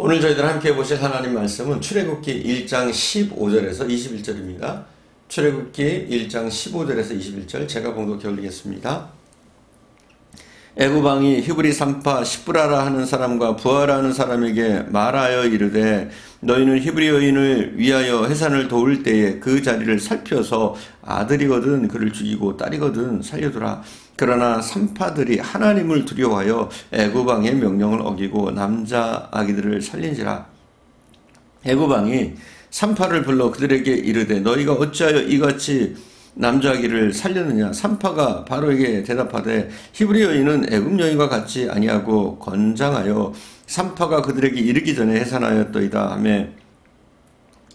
오늘 저희들 함께 보실 하나님 말씀은 출애굽기 1장 15절에서 21절입니다. 출애굽기 1장 15절에서 21절 제가 봉독해 올리겠습니다. 애굽 왕이 히브리 산파 시브라라 하는 사람과 부하라 하는 사람에게 말하여 이르되 너희는 히브리 여인을 위하여 해산을 도울 때에 그 자리를 살펴서 아들이거든 그를 죽이고 딸이거든 살려두라. 그러나 산파들이 하나님을 두려워하여 애굽 왕의 명령을 어기고 남자 아기들을 살린지라. 애굽 왕이 산파를 불러 그들에게 이르되 너희가 어찌하여 이같이 남자 아기를 살렸느냐. 산파가 바로에게 대답하되 히브리 여인은 애굽 여인과 같지 아니하고 건장하여 산파가 그들에게 이르기 전에 해산하였더이다 하며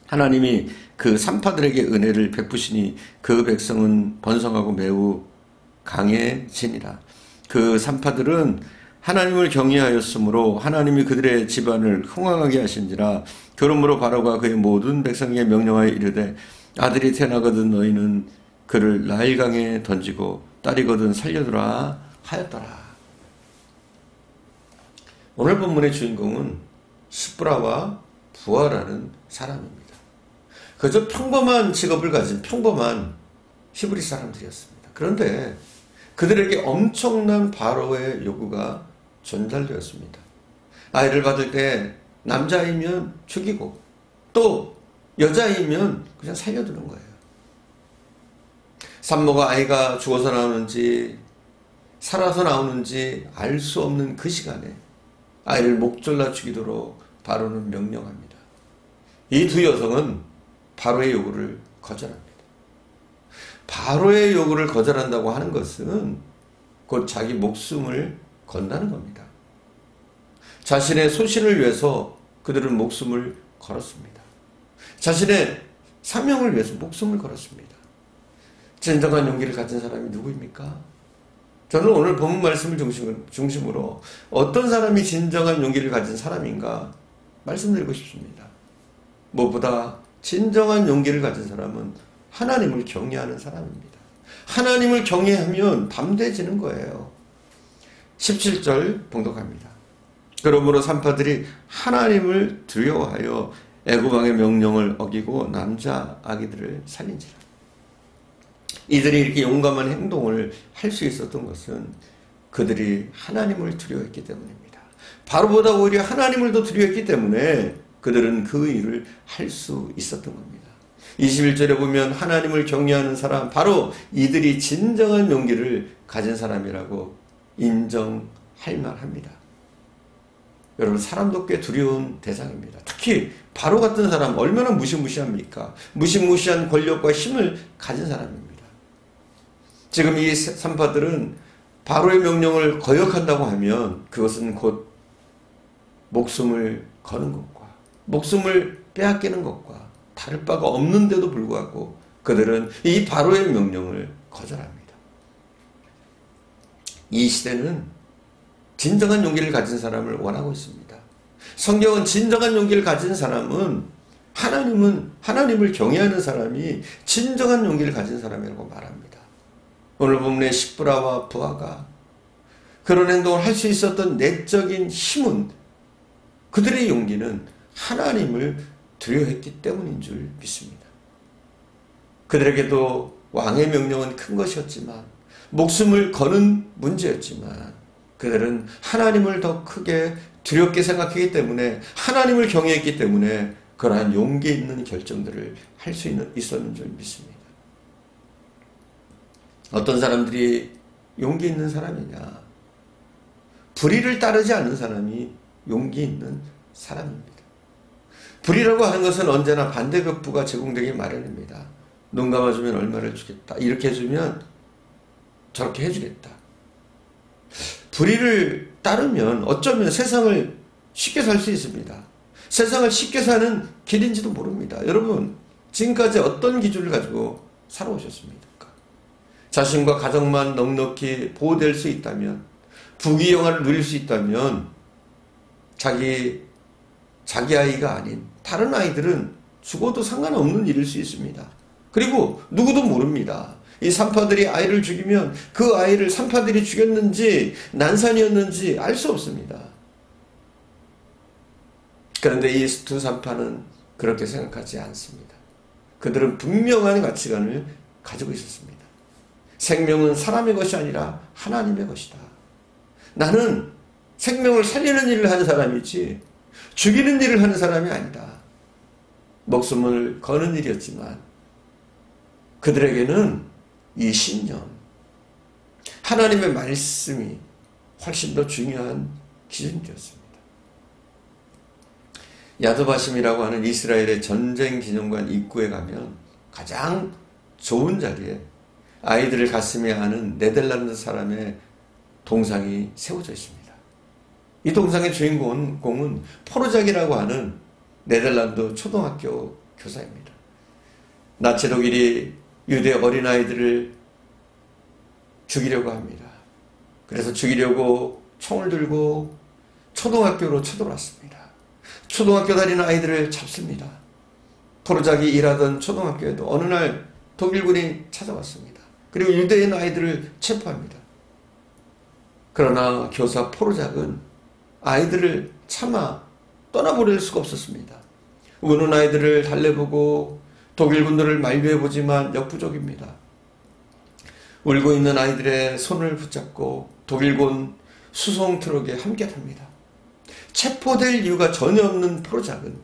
하나님이 그 산파들에게 은혜를 베푸시니 그 백성은 번성하고 매우 강해지니라. 그 산파들은 하나님을 경외하였으므로 하나님이 그들의 집안을 흥왕하게 하신지라. 그러므로 바로가 그의 모든 백성에게 명령하여 이르되 아들이 태어나거든 너희는 그를 나일강에 던지고 딸이거든 살려두라 하였더라. 오늘 본문의 주인공은 시브라와 부하라는 사람입니다. 그저 평범한 직업을 가진 평범한 히브리 사람들이었습니다. 그런데 그들에게 엄청난 바로의 요구가 전달되었습니다. 아이를 받을 때 남자이면 죽이고 또 여자이면 그냥 살려두는 거예요. 산모가 아이가 죽어서 나오는지 살아서 나오는지 알 수 없는 그 시간에 아이를 목졸라 죽이도록 바로는 명령합니다. 이 두 여성은 바로의 요구를 거절합니다. 바로의 요구를 거절한다고 하는 것은 곧 자기 목숨을 건다는 겁니다. 자신의 소신을 위해서 그들은 목숨을 걸었습니다. 자신의 사명을 위해서 목숨을 걸었습니다. 진정한 용기를 가진 사람이 누구입니까? 저는 오늘 본문 말씀을 중심으로 어떤 사람이 진정한 용기를 가진 사람인가 말씀드리고 싶습니다. 무엇보다 진정한 용기를 가진 사람은 하나님을 경외하는 사람입니다. 하나님을 경외하면 담대해지는 거예요. 17절 봉독합니다. 그러므로 산파들이 하나님을 두려워하여 애굽 왕의 명령을 어기고 남자 아기들을 살린지라. 이들이 이렇게 용감한 행동을 할 수 있었던 것은 그들이 하나님을 두려워했기 때문입니다. 바로보다 오히려 하나님을 더 두려워했기 때문에 그들은 그 일을 할 수 있었던 겁니다. 21절에 보면 하나님을 경외하는 사람, 바로 이들이 진정한 용기를 가진 사람이라고 인정할 만합니다. 여러분, 사람도 꽤 두려운 대상입니다. 특히 바로 같은 사람 얼마나 무시무시합니까? 무시무시한 권력과 힘을 가진 사람입니다. 지금 이 산파들은 바로의 명령을 거역한다고 하면 그것은 곧 목숨을 거는 것과 목숨을 빼앗기는 것과 다를 바가 없는데도 불구하고 그들은 이 바로의 명령을 거절합니다. 이 시대는 진정한 용기를 가진 사람을 원하고 있습니다. 성경은 진정한 용기를 가진 사람은 하나님을 경외하는 사람이 진정한 용기를 가진 사람이라고 말합니다. 오늘 본문의 시브라와 부하가 그런 행동을 할 수 있었던 내적인 힘은, 그들의 용기는 하나님을 두려워했기 때문인 줄 믿습니다. 그들에게도 왕의 명령은 큰 것이었지만, 목숨을 거는 문제였지만 그들은 하나님을 더 크게 두렵게 생각했기 때문에, 하나님을 경외했기 때문에 그러한 용기 있는 결정들을 할 수 있었는 줄 믿습니다. 어떤 사람들이 용기 있는 사람이냐? 불의를 따르지 않는 사람이 용기 있는 사람입니다. 불의라고 하는 것은 언제나 반대급부가 제공되기 마련입니다. 눈 감아주면 얼마를 주겠다. 이렇게 해주면 저렇게 해주겠다. 불의를 따르면 어쩌면 세상을 쉽게 살 수 있습니다. 세상을 쉽게 사는 길인지도 모릅니다. 여러분, 지금까지 어떤 기준을 가지고 살아오셨습니까? 자신과 가정만 넉넉히 보호될 수 있다면, 부귀영화를 누릴 수 있다면 자기 아이가 아닌 다른 아이들은 죽어도 상관없는 일일 수 있습니다. 그리고 누구도 모릅니다. 이 산파들이 아이를 죽이면 그 아이를 산파들이 죽였는지 난산이었는지 알 수 없습니다. 그런데 이 두 산파는 그렇게 생각하지 않습니다. 그들은 분명한 가치관을 가지고 있었습니다. 생명은 사람의 것이 아니라 하나님의 것이다. 나는 생명을 살리는 일을 하는 사람이지 죽이는 일을 하는 사람이 아니다. 목숨을 거는 일이었지만 그들에게는 이 신념, 하나님의 말씀이 훨씬 더 중요한 기준이었습니다. 야드바심이라고 하는 이스라엘의 전쟁 기념관 입구에 가면 가장 좋은 자리에 아이들을 가슴에 안은 네덜란드 사람의 동상이 세워져 있습니다. 이 동상의 주인공은 포르작이라고 하는 네덜란드 초등학교 교사입니다. 나치 독일이 유대 어린아이들을 죽이려고 합니다. 그래서 죽이려고 총을 들고 초등학교로 쳐들어왔습니다. 초등학교 다니는 아이들을 잡습니다. 포르작이 일하던 초등학교에도 어느 날 독일군이 찾아왔습니다. 그리고 유대인 아이들을 체포합니다. 그러나 교사 포르작은 아이들을 차마 떠나보낼 수가 없었습니다. 우는 아이들을 달래보고 독일군들을 만류해보지만 역부족입니다. 울고 있는 아이들의 손을 붙잡고 독일군 수송 트럭에 함께 탑니다. 체포될 이유가 전혀 없는 포르작은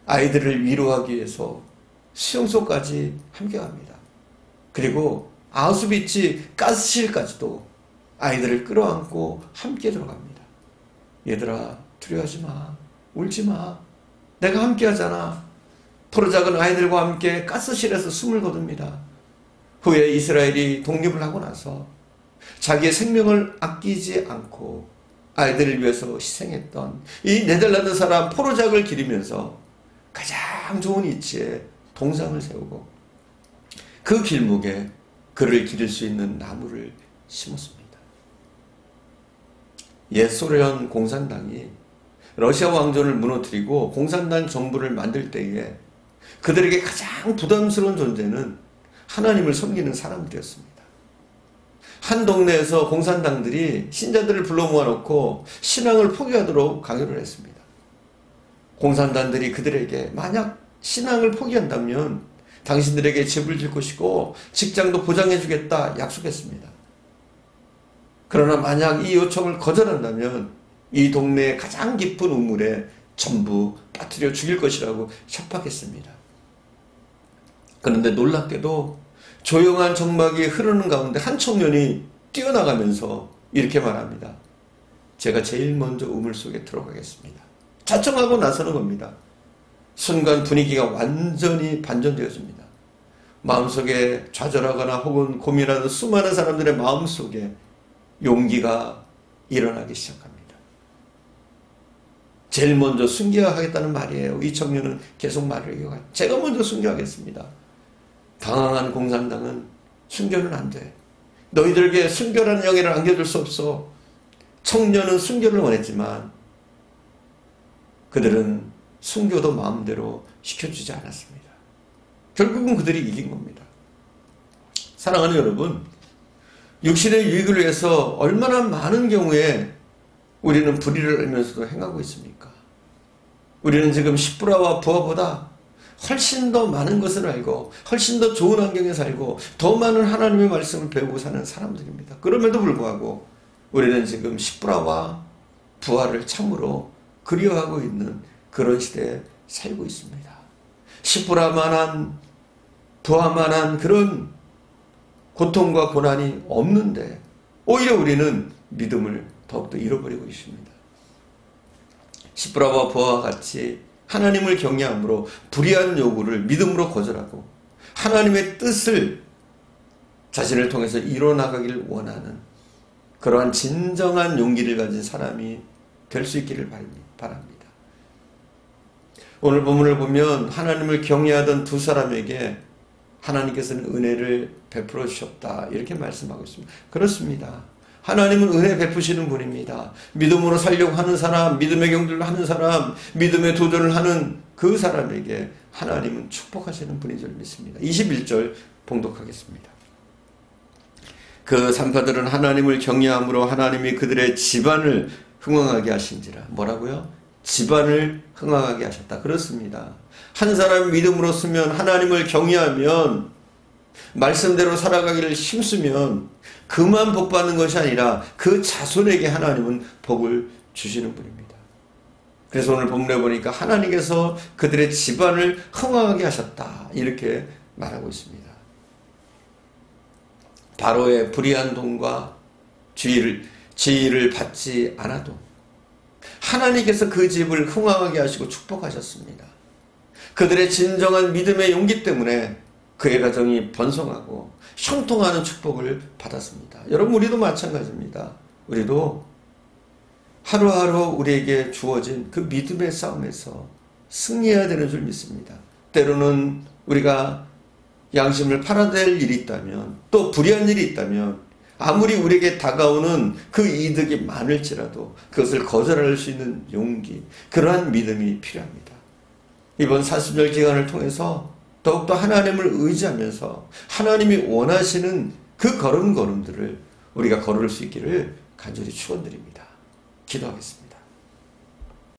아이들을 위로하기 위해서 수용소까지 함께 갑니다. 그리고 아우슈비츠 가스실까지도 아이들을 끌어안고 함께 들어갑니다. 얘들아, 두려워하지 마. 울지 마. 내가 함께 하잖아. 포르작은 아이들과 함께 가스실에서 숨을 거둡니다. 후에 이스라엘이 독립을 하고 나서 자기의 생명을 아끼지 않고 아이들을 위해서 희생했던 이 네덜란드 사람 포르작을 기리면서 가장 좋은 위치에 동상을 세우고 그 길목에 그를 기릴 수 있는 나무를 심었습니다. 옛 소련 공산당이 러시아 왕조를 무너뜨리고 공산당 정부를 만들 때에 그들에게 가장 부담스러운 존재는 하나님을 섬기는 사람들이었습니다. 한 동네에서 공산당들이 신자들을 불러 모아놓고 신앙을 포기하도록 강요를 했습니다. 공산당들이 그들에게 만약 신앙을 포기한다면 당신들에게 집을 줄 것이고 직장도 보장해주겠다 약속했습니다. 그러나 만약 이 요청을 거절한다면 이 동네의 가장 깊은 우물에 전부 빠뜨려 죽일 것이라고 협박했습니다. 그런데 놀랍게도 조용한 정막이 흐르는 가운데 한 청년이 뛰어나가면서 이렇게 말합니다. 제가 제일 먼저 우물 속에 들어가겠습니다. 자청하고 나서는 겁니다. 순간 분위기가 완전히 반전되어집니다. 마음속에 좌절하거나 혹은 고민하는 수많은 사람들의 마음속에 용기가 일어나기 시작합니다. 제일 먼저 순교하겠다는 말이에요. 이 청년은 계속 말을 이어가요. 제가 먼저 순교하겠습니다. 당황한 공산당은 순교는 안 돼. 너희들에게 순교라는 영예를 안겨줄 수 없어. 청년은 순교를 원했지만 그들은 순교도 마음대로 시켜주지 않았습니다. 결국은 그들이 이긴 겁니다. 사랑하는 여러분, 육신의 유익을 위해서 얼마나 많은 경우에 우리는 불의를 알면서도 행하고 있습니까? 우리는 지금 십부라와 부하보다 훨씬 더 많은 것을 알고 훨씬 더 좋은 환경에 살고 더 많은 하나님의 말씀을 배우고 사는 사람들입니다. 그럼에도 불구하고 우리는 지금 십부라와 부하를 참으로 그리워하고 있는 그런 시대에 살고 있습니다. 십부라만한 부하만한 그런 고통과 고난이 없는데 오히려 우리는 믿음을 더욱더 잃어버리고 있습니다. 십부라와 부하와 같이 하나님을 경외함으로 불의한 요구를 믿음으로 거절하고 하나님의 뜻을 자신을 통해서 이뤄나가기를 원하는 그러한 진정한 용기를 가진 사람이 될 수 있기를 바랍니다. 오늘 본문을 보면 하나님을 경외하던 두 사람에게 하나님께서는 은혜를 베풀어 주셨다 이렇게 말씀하고 있습니다. 그렇습니다. 하나님은 은혜 베푸시는 분입니다. 믿음으로 살려고 하는 사람, 믿음의 경주를 하는 사람, 믿음의 도전을 하는 그 사람에게 하나님은 축복하시는 분인 줄 믿습니다. 21절 봉독하겠습니다. 그 산파들은 하나님을 경외함으로 하나님이 그들의 집안을 흥왕하게 하신지라. 뭐라고요? 집안을 흥왕하게 하셨다. 그렇습니다. 한 사람 믿음으로 쓰면, 하나님을 경외하면, 말씀대로 살아가기를 힘쓰면 그만 복 받는 것이 아니라 그 자손에게 하나님은 복을 주시는 분입니다. 그래서 오늘 본문에 보니까 하나님께서 그들의 집안을 흥왕하게 하셨다, 이렇게 말하고 있습니다. 바로의 불의한 돈과 지위를 받지 않아도 하나님께서 그 집을 흥왕하게 하시고 축복하셨습니다. 그들의 진정한 믿음의 용기 때문에 그의 가정이 번성하고 형통하는 축복을 받았습니다. 여러분, 우리도 마찬가지입니다. 우리도 하루하루 우리에게 주어진 그 믿음의 싸움에서 승리해야 되는 줄 믿습니다. 때로는 우리가 양심을 팔아야 될 일이 있다면, 또 불의한 일이 있다면, 아무리 우리에게 다가오는 그 이득이 많을지라도 그것을 거절할 수 있는 용기, 그러한 믿음이 필요합니다. 이번 40절 기간을 통해서 더욱더 하나님을 의지하면서 하나님이 원하시는 그 걸음걸음들을 우리가 걸을 수 있기를 간절히 축원드립니다. 기도하겠습니다.